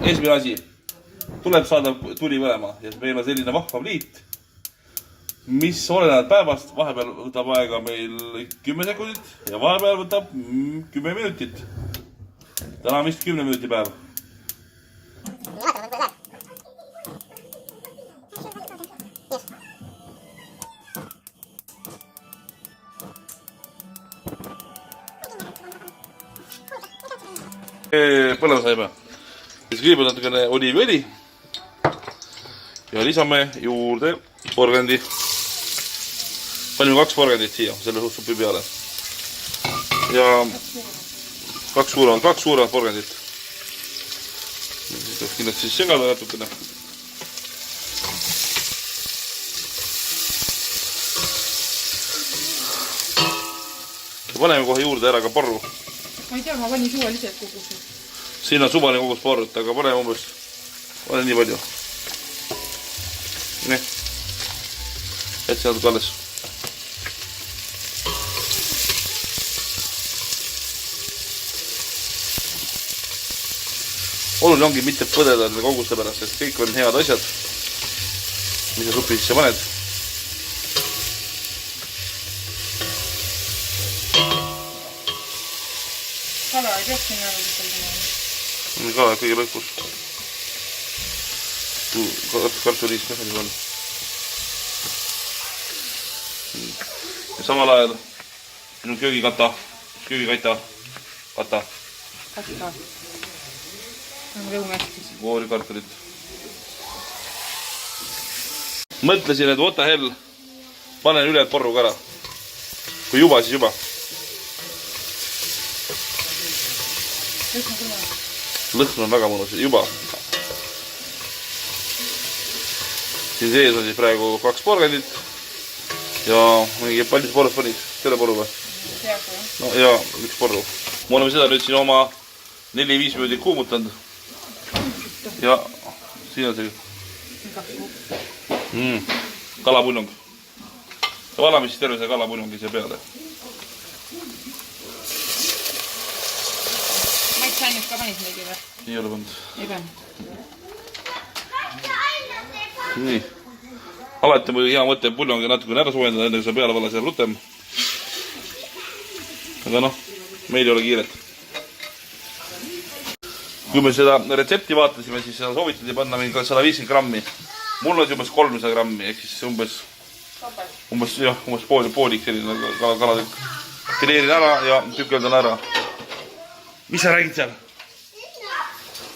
esimene asi. Tuleb saada tuli põlema ja meil on selline vahva pliit, mis oleneb päevast. Vahepeal võtab aega meil 10 sekundit ja vahepeal võtab 10 minutit. Täna on vist 10 minuti päev. Põlema saime. Siis kõigepealt natukene oliiviõli ja lisame juurde porgandi. Panime 2 porgandit siia selle supi peale ja 2 suuremat porgandit. Siis kindlasti segada natukene. Ja paneme kohe juurde ära ka porru. Ma ei tea, ma panin suvalised kogused. Siin on suvaline kogus porrut, aga paneme umbes nii palju. Nii. Et see natuke alles. Oluline ongi mitte põdeda nende koguste pärast, sest kõik on head asjad, mis sa supi sisse paned. Kala ei peaks sinna arvuliselt. Kala kõige lõpus. Kartuliis ka nii palju. Ja samal ajal minu köögikatta. Katta. On rõumestis. Koorikartulit. Mõtlesin, et what the hell. Panen üle porru ka ära. Kui juba, siis juba. Lõhn on väga mõnus, juba. Siin sees on siis praegu 2 porgandit ja mingi palju porrud panid, terve porru või? No ja 1 porru. Me oleme seda nüüd siin oma 4-5 minutit kuumutanud ja siin on see kalapuljong. Ja valame siis terve see kalapuljong'i siia peale. Ainult ka panid midagi või? Ei ole pannud. Ei pannud. Nii. Alati muidugi hea mõte puljongi natukene ära soojendada, enne kui sa peale vala seal rutem. Aga noh, meil ei ole kiiret. Kui me seda retsepti vaatasime, siis seda soovitati panna meil ka 150 grammi. Mul on umbes 300 grammi, ehk siis umbes poolik selline kalatükk. Fileerin ära ja tükeldan ära. Mis sa räägid seal?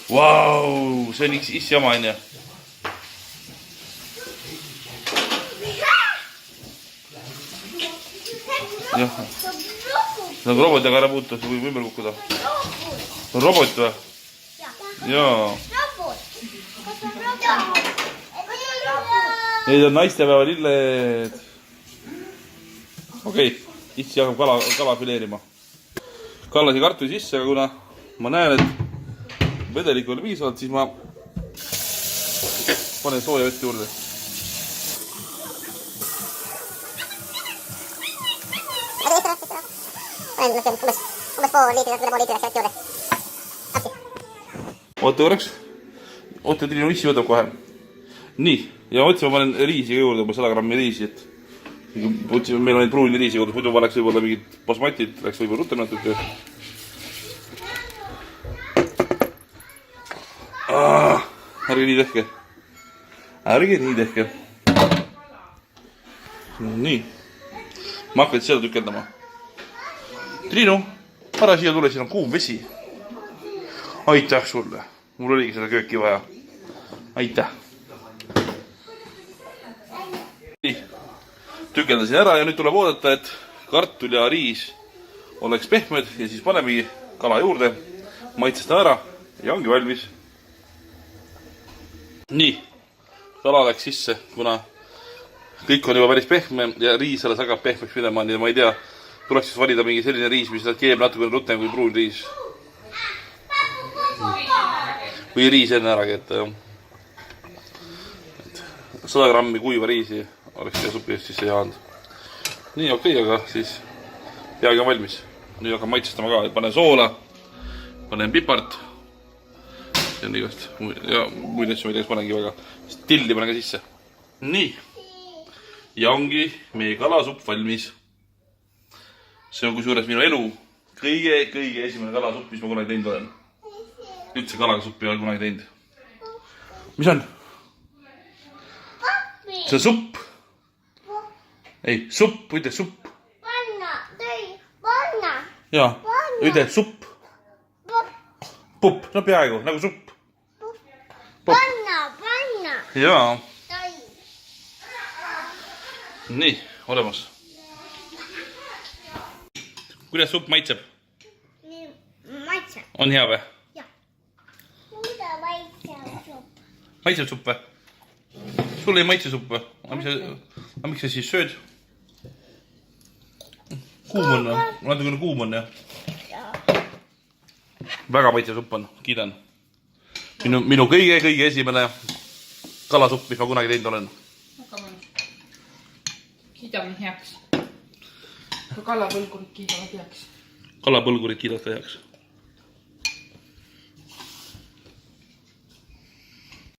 Vau, see on issi oma enne. Jah. See on robot, aga ära puutu, see võib ümber kukkuda. See on robot või? Jaa. Need on naistepäeva lilled. Okei, issi hakkab kala fileerima. Kallasin kartuli sisse, aga kuna ma näen, et vedelikku oli piisavalt, siis ma panen sooja vett juurde. Oota korraks. Oota, Triinu issi võtab kohe. Nii, ja otsi ma panen riisi ka juurde, 100 grammi riisi, et meil on neid pruuni riisi kodus, muidu ma läks võib-olla mingid basmatid, läks võib-olla rutem natuke. Ärge nii tehke. Nii. Ma hakkan seda tükeldama. Triinu, ära siia tule, siin on kuum vesi. Aitäh sulle. Mul oligi seda kööki vaja. Aitäh. Nii. Tükeldasin ära ja nüüd tuleb oodata, et kartul ja riis oleks pehmed ja siis panemegi kala juurde, maitsesta ära ja ongi valmis. Nii, kala läks sisse, kuna kõik on juba päris pehme ja riis alles hakkab pehmeks minema, nii ma ei tea, tuleks siis valida mingi selline riis, mis keeb natuke rutem kui pruun riis. Või riis enne ära keeta, jah. 100 grammi kuiva riisi oleks siia supi just sisse jaanud. Nii, okei, aga siis peagi on valmis. Nüüd hakkan maitsestama ka, et panen soola, panen pipart See on igast. Ja muid asju ma ei teaks panengi väga. Tilli panen ka sisse. Nii. Ja ongi meie kalasupp valmis. See on kusjuures minu elu kõige esimene kalasupp, mis ma kunagi teinud olen. Üldse kalasuppi ei ole kunagi teinud. Mis on? See on supp. Ei, supp, ütle supp. Jaa, ütle supp. Pupp, no peaaegu, nagu supp. Panna. Jaa. Nii, olemas. Kuidas supp maitseb? Maitseb. On hea või? Jah. Mida maitseb supp? Maitseb supp või? Sul ei maitse supp või? Aga miks sa siis sööd? Kuum on või? Natukene kuum on jah? Väga maitsev supp on, kiidan. Minu kõige esimene kalasupp, mis ma kunagi teinud olen. Väga mõnus. Kiidame heaks. Kalapõlgurid kiidavad heaks. Kalapõlgurid kiidavad ka heaks.